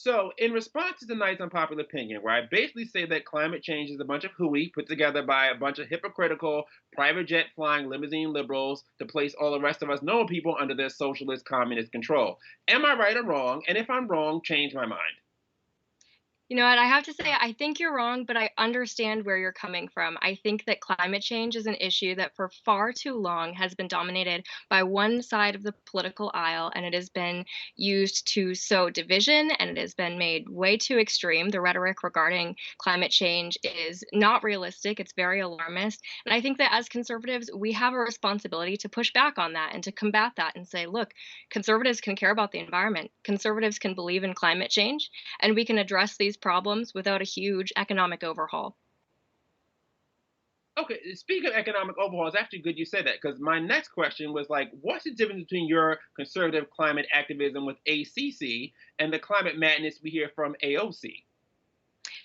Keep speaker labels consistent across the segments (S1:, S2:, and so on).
S1: So, in response to tonight's unpopular opinion, where I basically say that climate change is a bunch of hooey put together by a bunch of hypocritical, private jet flying limousine liberals to place all the rest of us normal people under their socialist communist control. Am I right or wrong? And if I'm wrong, change my mind.
S2: You know what? I have to say, I think you're wrong, but I understand where you're coming from. I think that climate change is an issue that for far too long has been dominated by one side of the political aisle, and it has been used to sow division, and it has been made way too extreme. The rhetoric regarding climate change is not realistic, it's very alarmist. And I think that as conservatives, we have a responsibility to push back on that and to combat that and say, look, conservatives can care about the environment, conservatives can believe in climate change, and we can address these problems without a huge economic overhaul.
S1: Okay, speaking of economic overhaul, it's actually good you said that because my next question was like, what's the difference between your conservative climate activism with ACC and the climate madness we hear from AOC?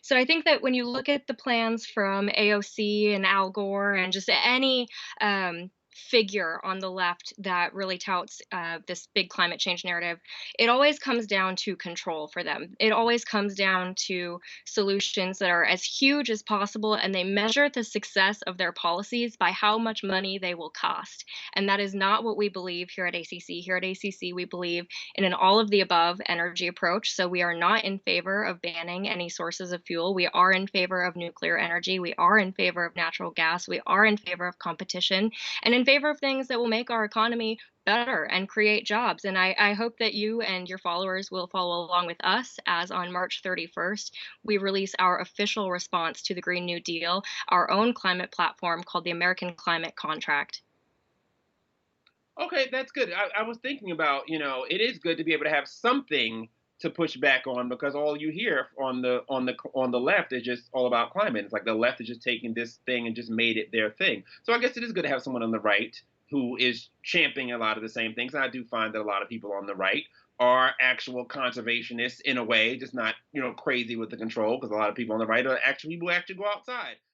S2: So I think that when you look at the plans from AOC and Al Gore and just any figure on the left that really touts this big climate change narrative, it always comes down to control for them. It always comes down to solutions that are as huge as possible, and they measure the success of their policies by how much money they will cost. And that is not what we believe here at ACC. Here at ACC, we believe in an all of the above energy approach. So we are not in favor of banning any sources of fuel. We are in favor of nuclear energy. We are in favor of natural gas. We are in favor of competition and in favor of things that will make our economy better and create jobs. And I hope that you and your followers will follow along with us as on March 31st, we release our official response to the Green New Deal, our own climate platform called the American Climate Contract.
S1: Okay, that's good. I was thinking about, it is good to be able to have something to push back on because all you hear on the left is just all about climate. It's like the left is just taking this thing and just made it their thing. So I guess it is good to have someone on the right who is championing a lot of the same things. And I do find that a lot of people on the right are actual conservationists in a way, just not crazy with the control because a lot of people on the right are actually people who actually go outside.